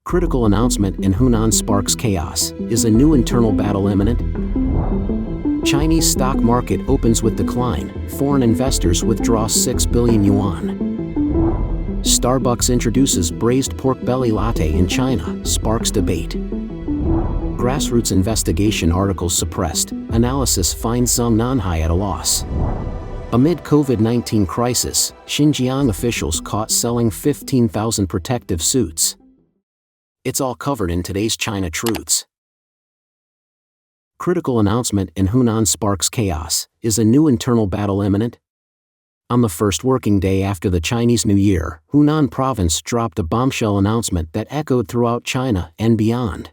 Critical announcement in Hunan sparks chaos. Is a new internal battle imminent? Chinese stock market opens with decline. Foreign investors withdraw 6 billion yuan. Starbucks introduces braised pork belly latte in China, sparks debate. Grassroots investigation articles suppressed. Analysis finds Zhongnanhai at a loss. Amid COVID-19 crisis, Xinjiang officials caught selling 15,000 protective suits. It's all covered in today's China Truths. Critical announcement in Hunan sparks chaos. Is a new internal battle imminent? On the first working day after the Chinese New Year, Hunan province dropped a bombshell announcement that echoed throughout China and beyond.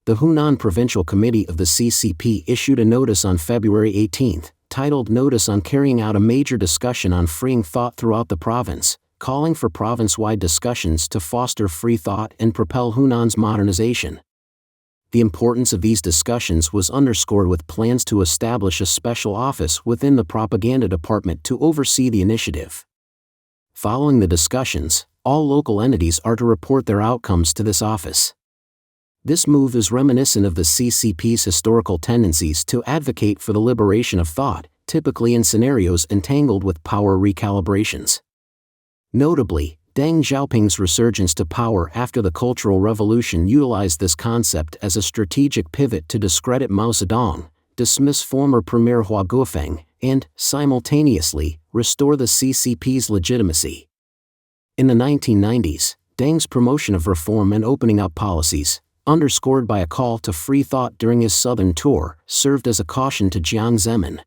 The Hunan Provincial Committee of the CCP issued a notice on February 18, titled Notice on Carrying Out a Major Discussion on Freeing Thought Throughout the Province, calling for province-wide discussions to foster free thought and propel Hunan's modernization. The importance of these discussions was underscored with plans to establish a special office within the propaganda department to oversee the initiative. Following the discussions, all local entities are to report their outcomes to this office. This move is reminiscent of the CCP's historical tendencies to advocate for the liberation of thought, typically in scenarios entangled with power recalibrations. Notably, Deng Xiaoping's resurgence to power after the Cultural Revolution utilized this concept as a strategic pivot to discredit Mao Zedong, dismiss former Premier Hua Guofeng, and, simultaneously, restore the CCP's legitimacy. In the 1990s, Deng's promotion of reform and opening up policies, underscored by a call to free thought during his southern tour, served as a caution to Jiang Zemin.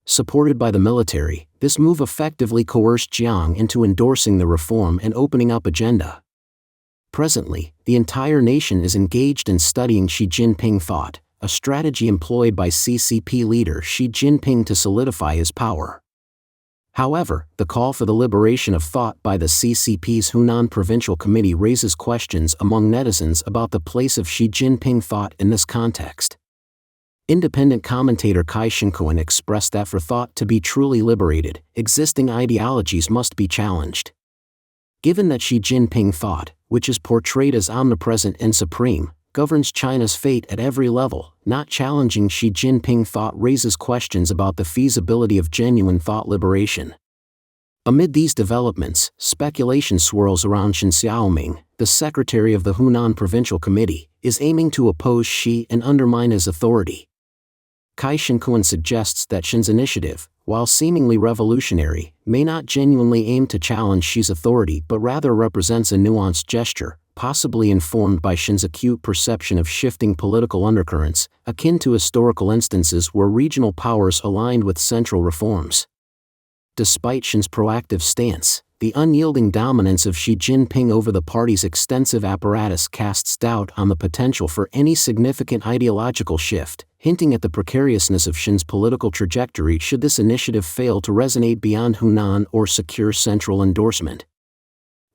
Supported by the military, this move effectively coerced Jiang into endorsing the reform and opening up agenda. Presently, the entire nation is engaged in studying Xi Jinping thought, a strategy employed by CCP leader Xi Jinping to solidify his power. However, the call for the liberation of thought by the CCP's Hunan Provincial Committee raises questions among netizens about the place of Xi Jinping thought in this context. Independent commentator Kai Shinkuan expressed that for thought to be truly liberated, existing ideologies must be challenged. Given that Xi Jinping thought, which is portrayed as omnipresent and supreme, governs China's fate at every level, not challenging Xi Jinping thought raises questions about the feasibility of genuine thought liberation. Amid these developments, speculation swirls around Shen Xiaoming, the secretary of the Hunan Provincial Committee, is aiming to oppose Xi and undermine his authority. Kai Shinkuan suggests that Shen's initiative, while seemingly revolutionary, may not genuinely aim to challenge Xi's authority but rather represents a nuanced gesture, possibly informed by Shen's acute perception of shifting political undercurrents, akin to historical instances where regional powers aligned with central reforms. Despite Shen's proactive stance, the unyielding dominance of Xi Jinping over the party's extensive apparatus casts doubt on the potential for any significant ideological shift, hinting at the precariousness of Shen's political trajectory should this initiative fail to resonate beyond Hunan or secure central endorsement.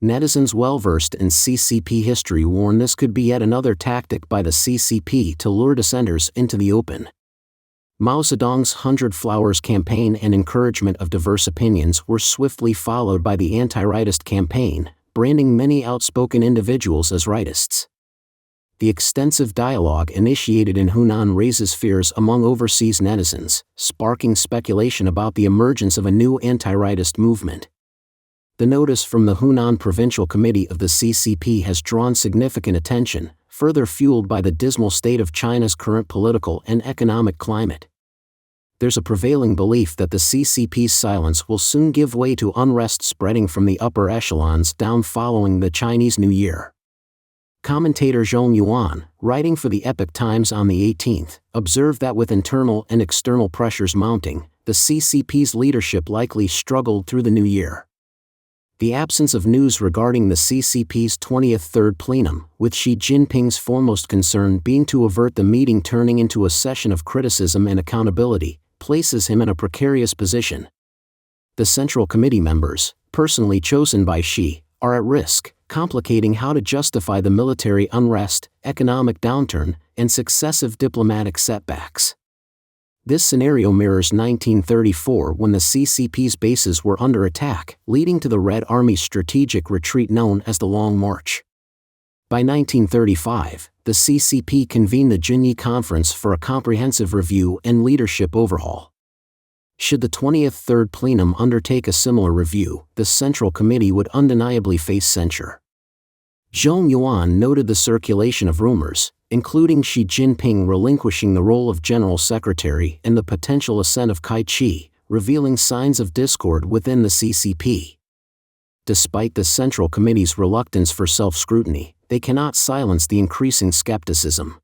Netizens well-versed in CCP history warn this could be yet another tactic by the CCP to lure dissenters into the open. Mao Zedong's 100 Flowers campaign and encouragement of diverse opinions were swiftly followed by the anti-rightist campaign, branding many outspoken individuals as rightists. The extensive dialogue initiated in Hunan raises fears among overseas netizens, sparking speculation about the emergence of a new anti-rightist movement. The notice from the Hunan Provincial Committee of the CCP has drawn significant attention, further fueled by the dismal state of China's current political and economic climate. There's a prevailing belief that the CCP's silence will soon give way to unrest spreading from the upper echelons down following the Chinese New Year. Commentator Yuan, writing for the Epoch Times on the 18th, observed that with internal and external pressures mounting, the CCP's leadership likely struggled through the new year. The absence of news regarding the CCP's 20th Third Plenum, with Xi Jinping's foremost concern being to avert the meeting turning into a session of criticism and accountability, places him in a precarious position. The Central Committee members, personally chosen by Xi, are at risk, complicating how to justify the military unrest, economic downturn, and successive diplomatic setbacks. This scenario mirrors 1934 when the CCP's bases were under attack, leading to the Red Army's strategic retreat known as the Long March. By 1935, the CCP convened the Jinyi Conference for a comprehensive review and leadership overhaul. Should the 20th Third Plenum undertake a similar review, the Central Committee would undeniably face censure. Zhong Yuan noted the circulation of rumors, including Xi Jinping relinquishing the role of General Secretary and the potential ascent of Kai Chi, revealing signs of discord within the CCP. Despite the Central Committee's reluctance for self-scrutiny, they cannot silence the increasing skepticism.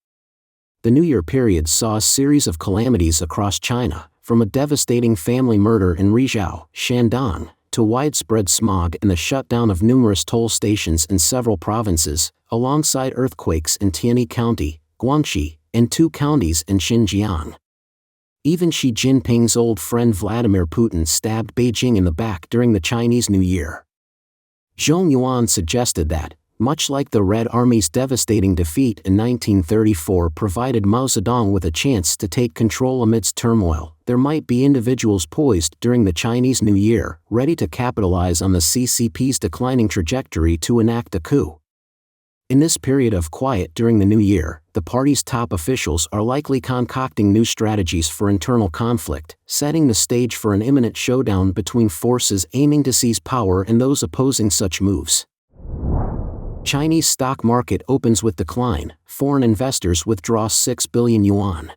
The New Year period saw a series of calamities across China, from a devastating family murder in Rizhao, Shandong, to widespread smog and the shutdown of numerous toll stations in several provinces, alongside earthquakes in Tianyi County, Guangxi, and 2 counties in Xinjiang. Even Xi Jinping's old friend Vladimir Putin stabbed Beijing in the back during the Chinese New Year. Zhong Yuan suggested that, much like the Red Army's devastating defeat in 1934 provided Mao Zedong with a chance to take control amidst turmoil, there might be individuals poised during the Chinese New Year, ready to capitalize on the CCP's declining trajectory to enact a coup. In this period of quiet during the New Year, the party's top officials are likely concocting new strategies for internal conflict, setting the stage for an imminent showdown between forces aiming to seize power and those opposing such moves. Chinese stock market opens with decline, foreign investors withdraw 6 billion yuan.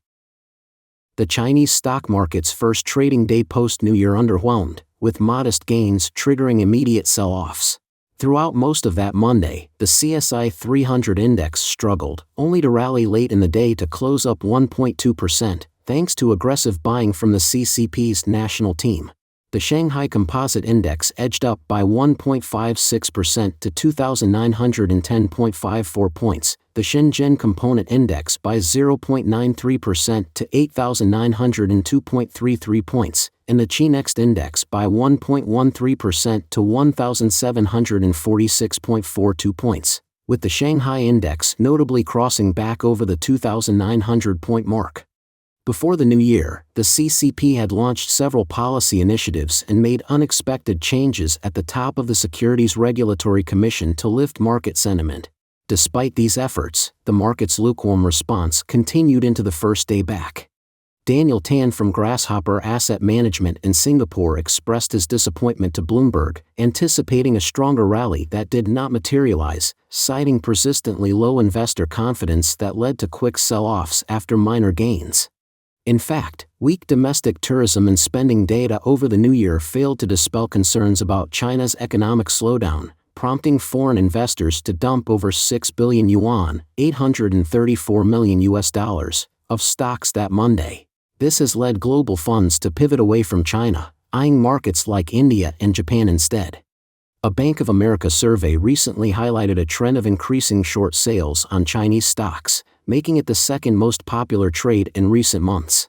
The Chinese stock market's first trading day post-New Year underwhelmed, with modest gains triggering immediate sell-offs. Throughout most of that Monday, the CSI 300 index struggled, only to rally late in the day to close up 1.2%, thanks to aggressive buying from the CCP's national team. The Shanghai Composite Index edged up by 1.56% to 2,910.54 points, the Shenzhen Component Index by 0.93% to 8,902.33 points, and the Chi-Next Index by 1.13% to 1,746.42 points, with the Shanghai Index notably crossing back over the 2,900-point mark. Before the new year, the CCP had launched several policy initiatives and made unexpected changes at the top of the Securities Regulatory Commission to lift market sentiment. Despite these efforts, the market's lukewarm response continued into the first day back. Daniel Tan from Grasshopper Asset Management in Singapore expressed his disappointment to Bloomberg, anticipating a stronger rally that did not materialize, citing persistently low investor confidence that led to quick sell-offs after minor gains. In fact, weak domestic tourism and spending data over the new year failed to dispel concerns about China's economic slowdown, prompting foreign investors to dump over 6 billion yuan, $834 million of stocks that Monday. This has led global funds to pivot away from China, eyeing markets like India and Japan instead. A Bank of America survey recently highlighted a trend of increasing short sales on Chinese stocks, making it the second most popular trade in recent months.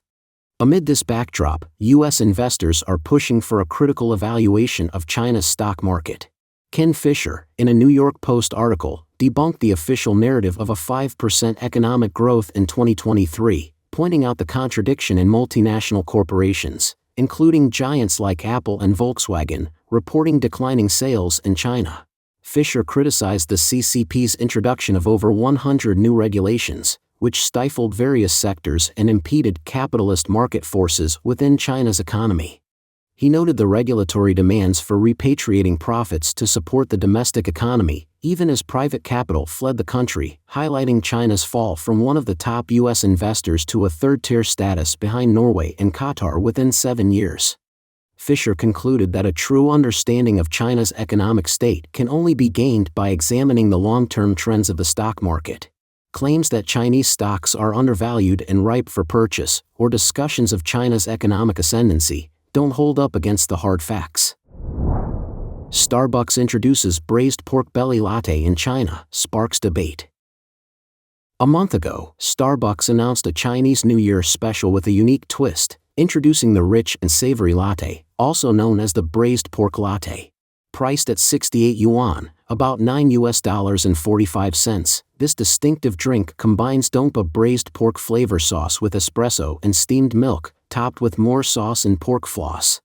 Amid this backdrop, U.S. investors are pushing for a critical evaluation of China's stock market. Ken Fisher, in a New York Post article, debunked the official narrative of a 5% economic growth in 2023, pointing out the contradiction in multinational corporations, including giants like Apple and Volkswagen, reporting declining sales in China. Fisher criticized the CCP's introduction of over 100 new regulations, which stifled various sectors and impeded capitalist market forces within China's economy. He noted the regulatory demands for repatriating profits to support the domestic economy, even as private capital fled the country, highlighting China's fall from one of the top U.S. investors to a third-tier status behind Norway and Qatar within 7 years. Fisher concluded that a true understanding of China's economic state can only be gained by examining the long-term trends of the stock market. Claims that Chinese stocks are undervalued and ripe for purchase, or discussions of China's economic ascendancy, don't hold up against the hard facts. Starbucks introduces braised pork belly latte in China, sparks debate. A month ago, Starbucks announced a Chinese New Year special with a unique twist, introducing the rich and savory latte, also known as the braised pork latte. Priced at 68 yuan, about $9.45, this distinctive drink combines Dompa braised pork flavor sauce with espresso and steamed milk, topped with more sauce and pork floss.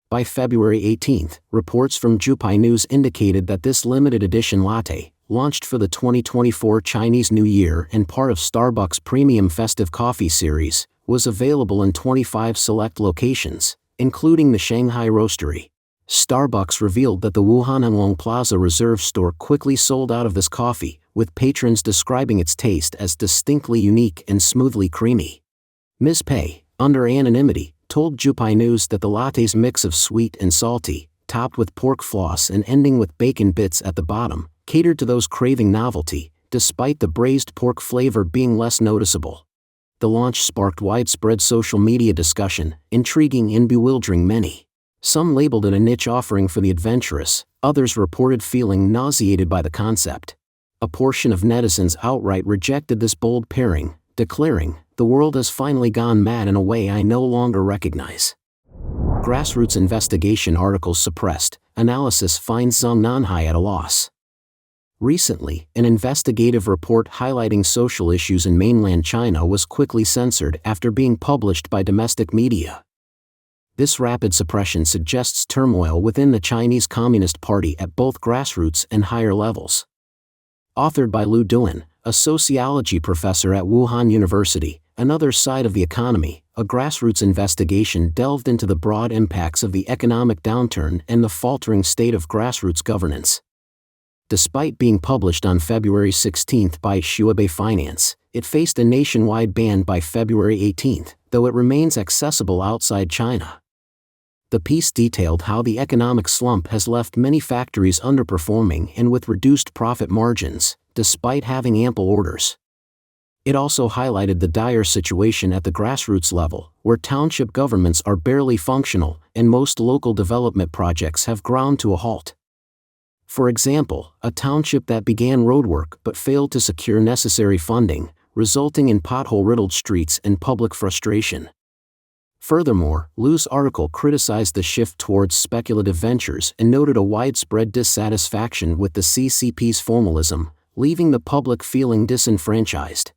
By February 18, reports from Jupai News indicated that this limited edition latte, launched for the 2024 Chinese New Year and part of Starbucks' premium festive coffee series, was available in 25 select locations, including the Shanghai Roastery. Starbucks revealed that the Wuhan Plaza Reserve store quickly sold out of this coffee, with patrons describing its taste as distinctly unique and smoothly creamy. Ms. Pei, under anonymity, told Jupai News that the latte's mix of sweet and salty, topped with pork floss and ending with bacon bits at the bottom, catered to those craving novelty, despite the braised pork flavor being less noticeable. The launch sparked widespread social media discussion, intriguing and bewildering many. Some labeled it a niche offering for the adventurous, others reported feeling nauseated by the concept. A portion of netizens outright rejected this bold pairing, declaring, "The world has finally gone mad in a way I no longer recognize." Grassroots investigation articles suppressed, analysis finds Zhongnanhai at a loss. Recently, an investigative report highlighting social issues in mainland China was quickly censored after being published by domestic media. This rapid suppression suggests turmoil within the Chinese Communist Party at both grassroots and higher levels. Authored by Lu Duan, a sociology professor at Wuhan University, Another Side of the Economy, a grassroots investigation delved into the broad impacts of the economic downturn and the faltering state of grassroots governance. Despite being published on February 16 by Xuebei Finance, it faced a nationwide ban by February 18, though it remains accessible outside China. The piece detailed how the economic slump has left many factories underperforming and with reduced profit margins, despite having ample orders. It also highlighted the dire situation at the grassroots level, where township governments are barely functional and most local development projects have ground to a halt. For example, a township that began roadwork but failed to secure necessary funding, resulting in pothole-riddled streets and public frustration. Furthermore, Lu's article criticized the shift towards speculative ventures and noted a widespread dissatisfaction with the CCP's formalism, leaving the public feeling disenfranchised.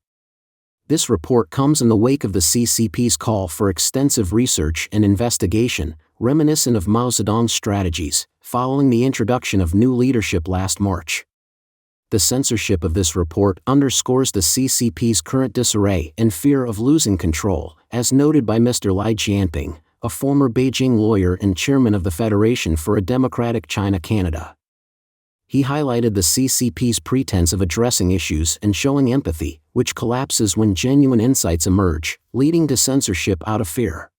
This report comes in the wake of the CCP's call for extensive research and investigation, reminiscent of Mao Zedong's strategies, following the introduction of new leadership last March. The censorship of this report underscores the CCP's current disarray and fear of losing control, as noted by Mr. Lai Jianping, a former Beijing lawyer and chairman of the Federation for a Democratic China Canada. He highlighted the CCP's pretense of addressing issues and showing empathy, which collapses when genuine insights emerge, leading to censorship out of fear.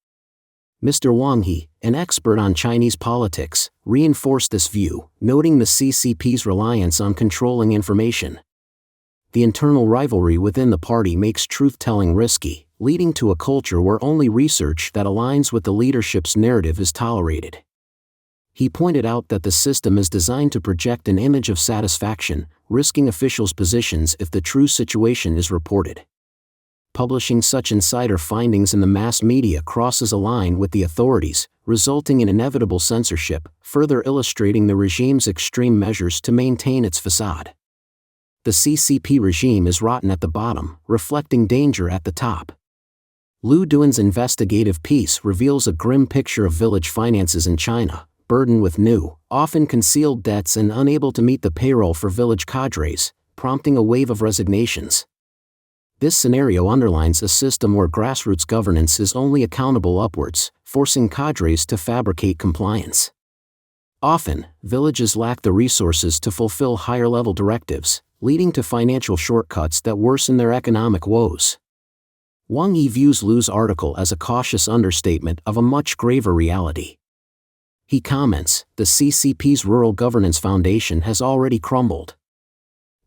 Mr. Wang He, an expert on Chinese politics, reinforced this view, noting the CCP's reliance on controlling information. The internal rivalry within the party makes truth-telling risky, leading to a culture where only research that aligns with the leadership's narrative is tolerated. He pointed out that the system is designed to project an image of satisfaction, risking officials' positions if the true situation is reported. Publishing such insider findings in the mass media crosses a line with the authorities, resulting in inevitable censorship, further illustrating the regime's extreme measures to maintain its facade. The CCP regime is rotten at the bottom, reflecting danger at the top. Lu Duan's investigative piece reveals a grim picture of village finances in China, burdened with new, often concealed debts and unable to meet the payroll for village cadres, prompting a wave of resignations. This scenario underlines a system where grassroots governance is only accountable upwards, forcing cadres to fabricate compliance. Often, villages lack the resources to fulfill higher-level directives, leading to financial shortcuts that worsen their economic woes. Wang Yi views Lu's article as a cautious understatement of a much graver reality. He comments, the CCP's Rural Governance Foundation has already crumbled.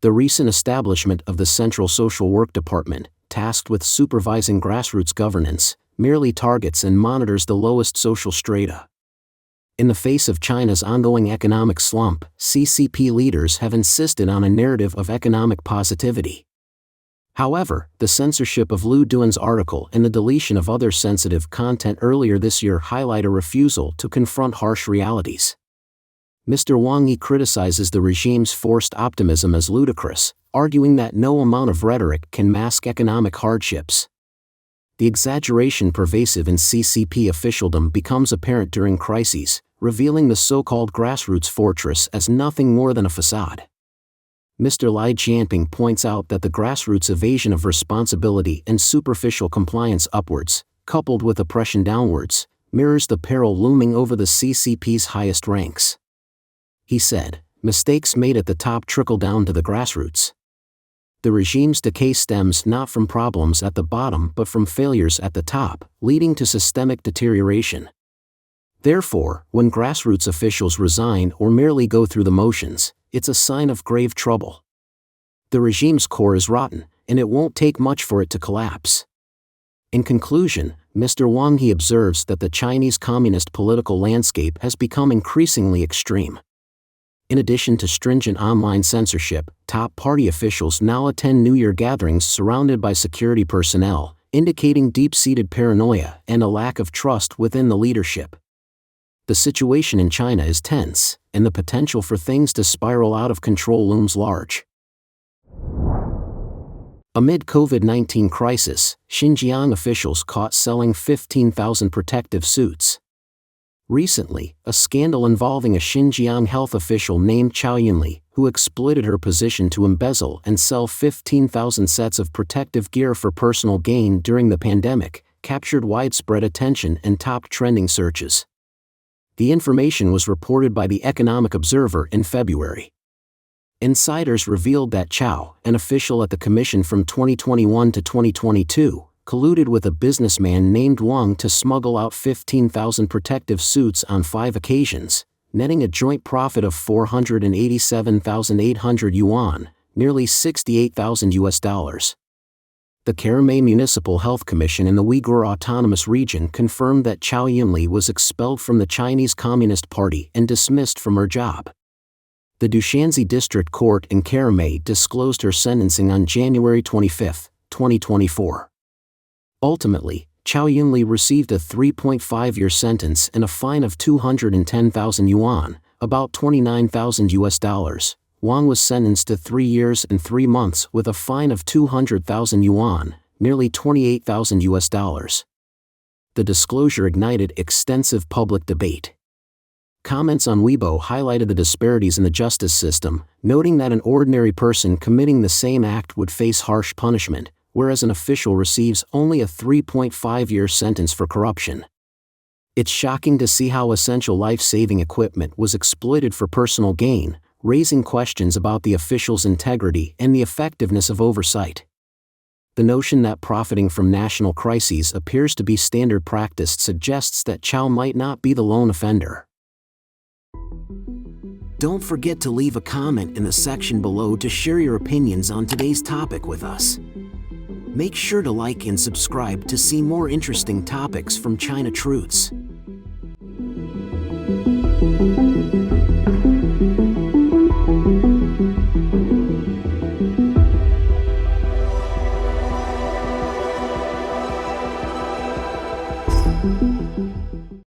The recent establishment of the Central Social Work Department, tasked with supervising grassroots governance, merely targets and monitors the lowest social strata. In the face of China's ongoing economic slump, CCP leaders have insisted on a narrative of economic positivity. However, the censorship of Lu Duan's article and the deletion of other sensitive content earlier this year highlight a refusal to confront harsh realities. Mr. Wang Yi criticizes the regime's forced optimism as ludicrous, arguing that no amount of rhetoric can mask economic hardships. The exaggeration pervasive in CCP officialdom becomes apparent during crises, revealing the so-called grassroots fortress as nothing more than a facade. Mr. Lai Jianping points out that the grassroots evasion of responsibility and superficial compliance upwards, coupled with oppression downwards, mirrors the peril looming over the CCP's highest ranks. He said, mistakes made at the top trickle down to the grassroots. The regime's decay stems not from problems at the bottom but from failures at the top, leading to systemic deterioration. Therefore, when grassroots officials resign or merely go through the motions, it's a sign of grave trouble. The regime's core is rotten, and it won't take much for it to collapse. In conclusion, Mr. Wang He observes that the Chinese communist political landscape has become increasingly extreme. In addition to stringent online censorship, top party officials now attend New Year gatherings surrounded by security personnel, indicating deep-seated paranoia and a lack of trust within the leadership. The situation in China is tense, and the potential for things to spiral out of control looms large. Amid COVID-19 crisis, Xinjiang officials caught selling 15,000 protective suits. Recently, a scandal involving a Xinjiang health official named Chao Yunli, who exploited her position to embezzle and sell 15,000 sets of protective gear for personal gain during the pandemic, captured widespread attention and topped trending searches. The information was reported by the Economic Observer in February. Insiders revealed that Chao, an official at the commission from 2021 to 2022, colluded with a businessman named Wang to smuggle out 15,000 protective suits on 5 occasions, netting a joint profit of 487,800 yuan, nearly $68,000. The Karamay Municipal Health Commission in the Uyghur Autonomous Region confirmed that Chao Yunli was expelled from the Chinese Communist Party and dismissed from her job. The Dushanzi District Court in Karamay disclosed her sentencing on January 25, 2024. Ultimately, Chao Yunli received a 3.5-year sentence and a fine of 210,000 yuan, about $29,000. Wang was sentenced to 3 years and 3 months with a fine of 200,000 yuan, nearly $28,000. The disclosure ignited extensive public debate. Comments on Weibo highlighted the disparities in the justice system, noting that an ordinary person committing the same act would face harsh punishment, whereas an official receives only a 3.5-year sentence for corruption. It's shocking to see how essential life-saving equipment was exploited for personal gain, raising questions about the official's integrity and the effectiveness of oversight. The notion that profiting from national crises appears to be standard practice suggests that Chao might not be the lone offender. Don't forget to leave a comment in the section below to share your opinions on today's topic with us. Make sure to like and subscribe to see more interesting topics from China Truths.